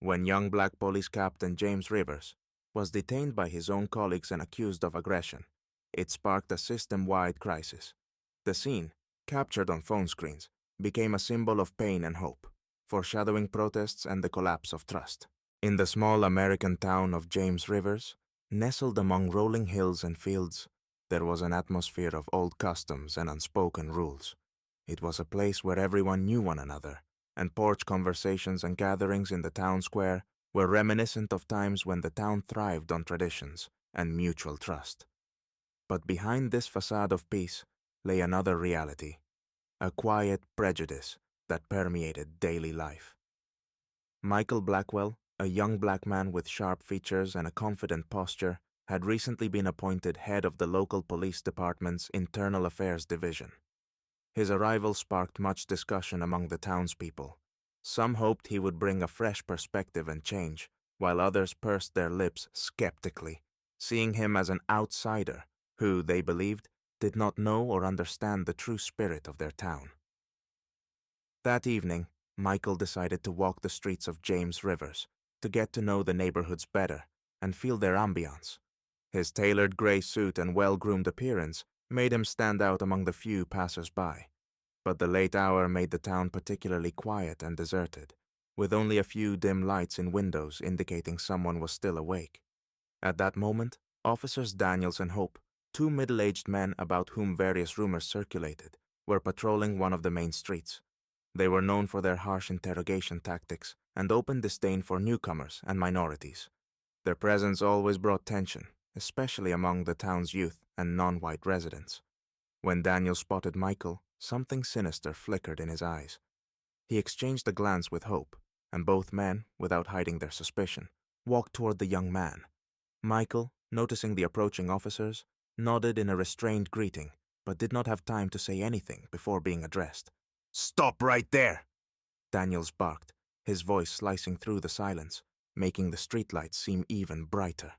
when young black police captain James Rivers was detained by his own colleagues and accused of aggression. It sparked a system-wide crisis. The scene, captured on phone screens, became a symbol of pain and hope, foreshadowing protests and the collapse of trust. In the small American town of James Rivers, nestled among rolling hills and fields, there was an atmosphere of old customs and unspoken rules. It was a place where everyone knew one another, and porch conversations and gatherings in the town square were reminiscent of times when the town thrived on traditions and mutual trust. But behind this facade of peace lay another reality, a quiet prejudice that permeated daily life. Michael Blackwell, a young black man with sharp features and a confident posture, had recently been appointed head of the local police department's Internal Affairs Division. His arrival sparked much discussion among the townspeople. Some hoped he would bring a fresh perspective and change, while others pursed their lips skeptically, seeing him as an outsider who, they believed, did not know or understand the true spirit of their town. That evening, Michael decided to walk the streets of James Rivers to get to know the neighborhoods better and feel their ambiance. His tailored gray suit and well-groomed appearance made him stand out among the few passers-by, but the late hour made the town particularly quiet and deserted, with only a few dim lights in windows indicating someone was still awake. At that moment, Officers Daniels and Hope, two middle-aged men about whom various rumors circulated, were patrolling one of the main streets. They were known for their harsh interrogation tactics and open disdain for newcomers and minorities. Their presence always brought tension, especially among the town's youth and non-white residents. When Daniel spotted Michael, something sinister flickered in his eyes. He exchanged a glance with Hope, and both men, without hiding their suspicion, walked toward the young man. Michael, noticing the approaching officers, nodded in a restrained greeting, but did not have time to say anything before being addressed. "Stop right there!" Daniels barked, his voice slicing through the silence, making the streetlights seem even brighter.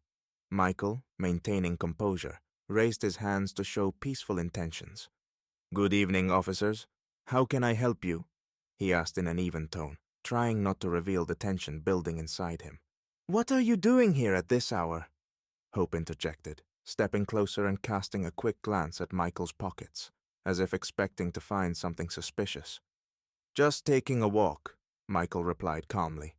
Michael, maintaining composure, raised his hands to show peaceful intentions. "Good evening, officers. How can I help you?" he asked in an even tone, trying not to reveal the tension building inside him. "What are you doing here at this hour?" Hope interjected, stepping closer and casting a quick glance at Michael's pockets, as if expecting to find something suspicious. "Just taking a walk," Michael replied calmly.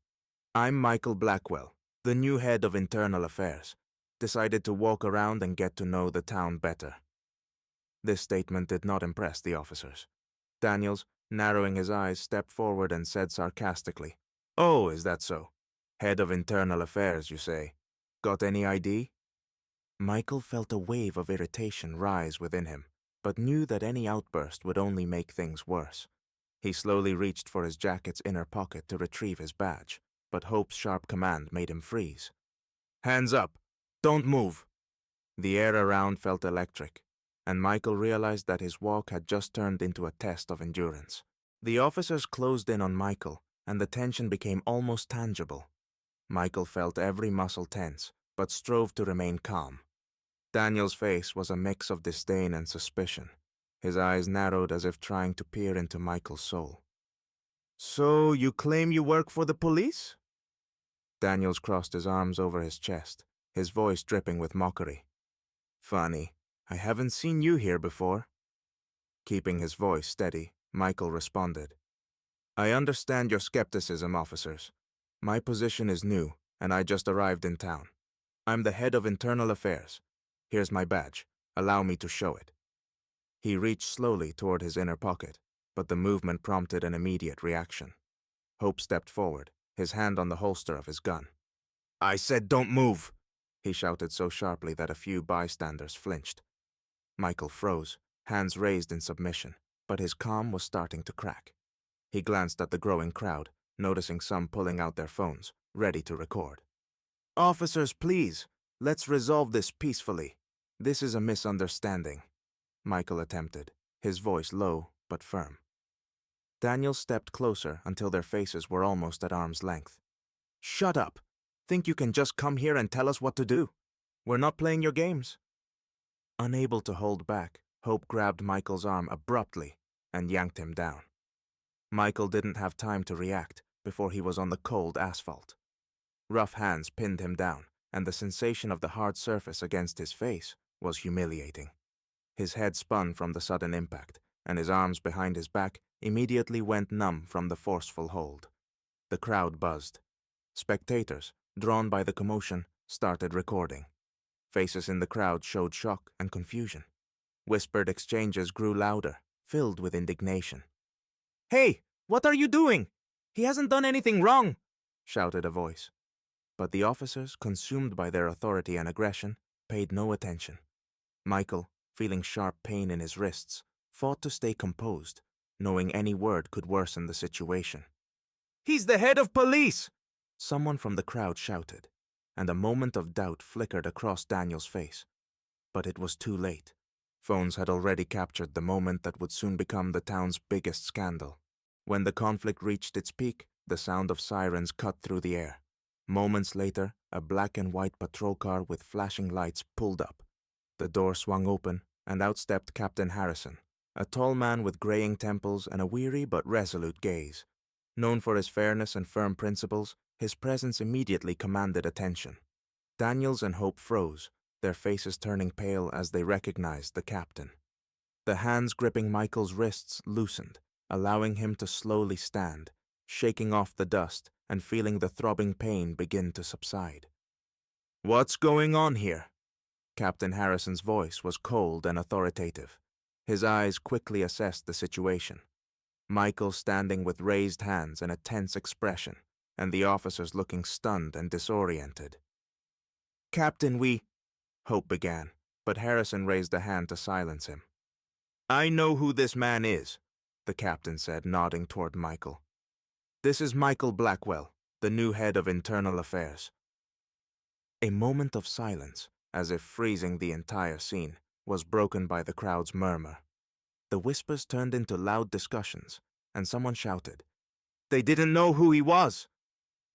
"I'm Michael Blackwell, the new head of Internal Affairs. Decided to walk around and get to know the town better." This statement did not impress the officers. Daniels, narrowing his eyes, stepped forward and said sarcastically, "Oh, is that so? Head of Internal Affairs, you say? Got any ID?" Michael felt a wave of irritation rise within him, but knew that any outburst would only make things worse. He slowly reached for his jacket's inner pocket to retrieve his badge, but Hope's sharp command made him freeze. "Hands up! Don't move!" The air around felt electric, and Michael realized that his walk had just turned into a test of endurance. The officers closed in on Michael, and the tension became almost tangible. Michael felt every muscle tense, but strove to remain calm. Daniel's face was a mix of disdain and suspicion. His eyes narrowed as if trying to peer into Michael's soul. "So you claim you work for the police?" Daniels crossed his arms over his chest, his voice dripping with mockery. "Funny, I haven't seen you here before." Keeping his voice steady, Michael responded, "I understand your skepticism, officers. My position is new, and I just arrived in town. I'm the head of Internal Affairs. Here's my badge. Allow me to show it." He reached slowly toward his inner pocket, but the movement prompted an immediate reaction. Hope stepped forward, his hand on the holster of his gun. "I said don't move!" he shouted so sharply that a few bystanders flinched. Michael froze, hands raised in submission, but his calm was starting to crack. He glanced at the growing crowd, noticing some pulling out their phones, ready to record. "Officers, please, let's resolve this peacefully. This is a misunderstanding," Michael attempted, his voice low but firm. Daniel stepped closer until their faces were almost at arm's length. "Shut up! Think you can just come here and tell us what to do? We're not playing your games." Unable to hold back, Hope grabbed Michael's arm abruptly and yanked him down. Michael didn't have time to react before he was on the cold asphalt. Rough hands pinned him down, and the sensation of the hard surface against his face was humiliating. His head spun from the sudden impact, and his arms behind his back immediately went numb from the forceful hold. The crowd buzzed. Spectators, drawn by the commotion, started recording. Faces in the crowd showed shock and confusion. Whispered exchanges grew louder, filled with indignation. "Hey, what are you doing? He hasn't done anything wrong!" shouted a voice. But the officers, consumed by their authority and aggression, paid no attention. Michael, feeling sharp pain in his wrists, fought to stay composed, knowing any word could worsen the situation. "He's the head of police!" someone from the crowd shouted, and a moment of doubt flickered across Daniel's face. But it was too late. Phones had already captured the moment that would soon become the town's biggest scandal. When the conflict reached its peak, the sound of sirens cut through the air. Moments later, a black and white patrol car with flashing lights pulled up. The door swung open, and out stepped Captain Harrison, a tall man with graying temples and a weary but resolute gaze. Known for his fairness and firm principles, his presence immediately commanded attention. Daniels and Hope froze, their faces turning pale as they recognized the captain. The hands gripping Michael's wrists loosened, allowing him to slowly stand, shaking off the dust and feeling the throbbing pain begin to subside. "What's going on here?" Captain Harrison's voice was cold and authoritative. His eyes quickly assessed the situation. Michael standing with raised hands and a tense expression, and the officers looking stunned and disoriented. "Captain, Hope began, but Harrison raised a hand to silence him. "I know who this man is," the captain said, nodding toward Michael. "This is Michael Blackwell, the new head of Internal Affairs." A moment of silence, as if freezing the entire scene, was broken by the crowd's murmur. The whispers turned into loud discussions, and someone shouted, "They didn't know who he was!"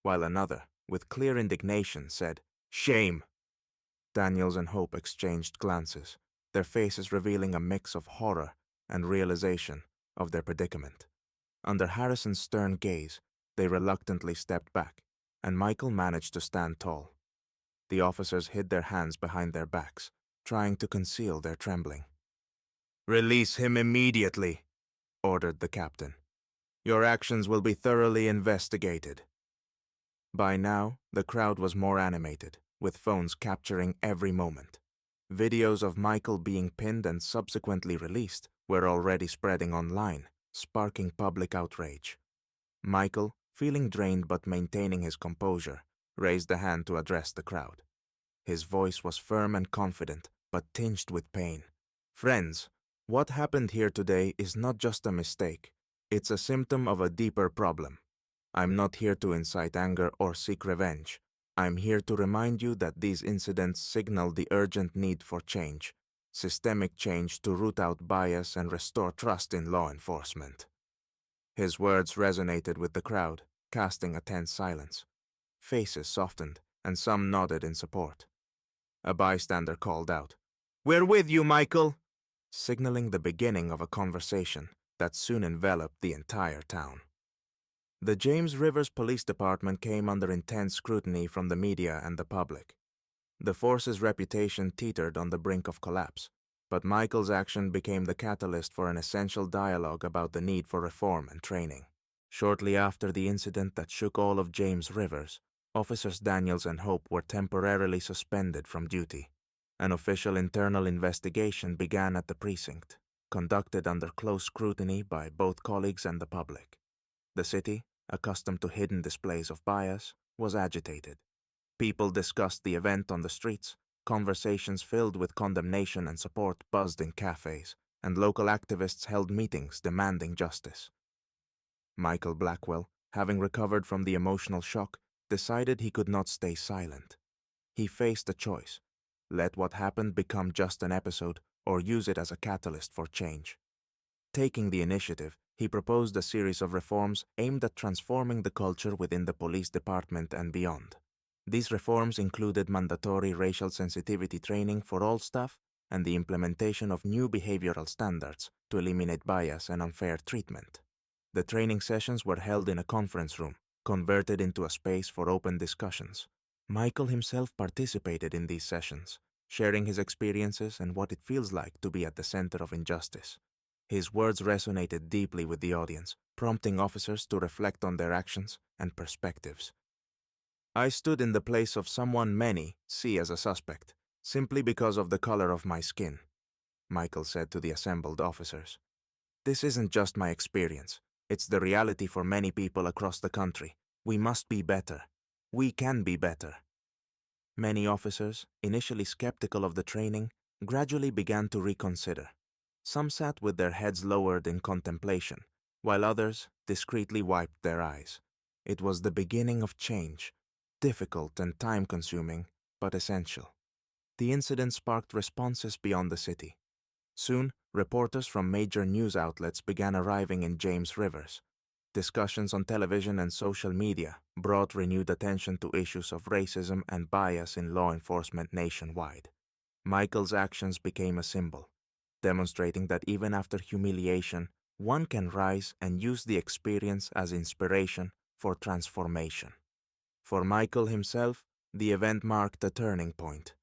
while another, with clear indignation, said, "Shame!" Daniels and Hope exchanged glances, their faces revealing a mix of horror and realization of their predicament. Under Harrison's stern gaze, they reluctantly stepped back, and Michael managed to stand tall. The officers hid their hands behind their backs, trying to conceal their trembling. "Release him immediately," ordered the captain. "Your actions will be thoroughly investigated." By now, the crowd was more animated, with phones capturing every moment. Videos of Michael being pinned and subsequently released were already spreading online, sparking public outrage. Michael, feeling drained but maintaining his composure, raised a hand to address the crowd. His voice was firm and confident, but tinged with pain. "Friends, what happened here today is not just a mistake. It's a symptom of a deeper problem. I'm not here to incite anger or seek revenge. I'm here to remind you that these incidents signal the urgent need for change, systemic change to root out bias and restore trust in law enforcement." His words resonated with the crowd, casting a tense silence. Faces softened, and some nodded in support. A bystander called out, "We're with you, Michael," signaling the beginning of a conversation that soon enveloped the entire town. The James Rivers Police Department came under intense scrutiny from the media and the public. The force's reputation teetered on the brink of collapse, but Michael's action became the catalyst for an essential dialogue about the need for reform and training. Shortly after the incident that shook all of James Rivers, Officers Daniels and Hope were temporarily suspended from duty. An official internal investigation began at the precinct, conducted under close scrutiny by both colleagues and the public. The city, accustomed to hidden displays of bias, was agitated. People discussed the event on the streets, conversations filled with condemnation and support buzzed in cafes, and local activists held meetings demanding justice. Michael Blackwell, having recovered from the emotional shock, decided he could not stay silent. He faced a choice: let what happened become just an episode or use it as a catalyst for change. Taking the initiative, he proposed a series of reforms aimed at transforming the culture within the police department and beyond. These reforms included mandatory racial sensitivity training for all staff and the implementation of new behavioral standards to eliminate bias and unfair treatment. The training sessions were held in a conference room, converted into a space for open discussions. Michael himself participated in these sessions, sharing his experiences and what it feels like to be at the center of injustice. His words resonated deeply with the audience, prompting officers to reflect on their actions and perspectives. I stood in the place of someone many see as a suspect, simply because of the color of my skin, Michael said to the assembled officers. This isn't just my experience. It's the reality for many people across the country. We must be better. We can be better. Many officers, initially skeptical of the training, gradually began to reconsider. Some sat with their heads lowered in contemplation, while others discreetly wiped their eyes. It was the beginning of change, difficult and time-consuming, but essential. The incident sparked responses beyond the city. Soon, reporters from major news outlets began arriving in James Rivers. Discussions on television and social media brought renewed attention to issues of racism and bias in law enforcement nationwide. Michael's actions became a symbol, demonstrating that even after humiliation, one can rise and use the experience as inspiration for transformation. For Michael himself, the event marked a turning point.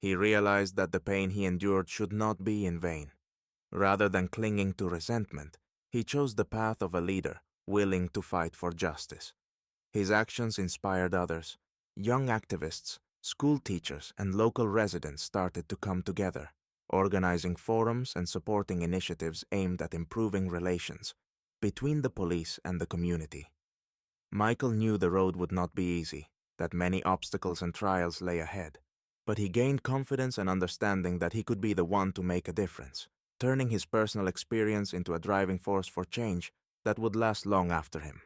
He realized that the pain he endured should not be in vain. Rather than clinging to resentment, he chose the path of a leader willing to fight for justice. His actions inspired others. Young activists, school teachers, and local residents started to come together, organizing forums and supporting initiatives aimed at improving relations between the police and the community. Michael knew the road would not be easy, that many obstacles and trials lay ahead, but he gained confidence and understanding that he could be the one to make a difference, turning his personal experience into a driving force for change that would last long after him.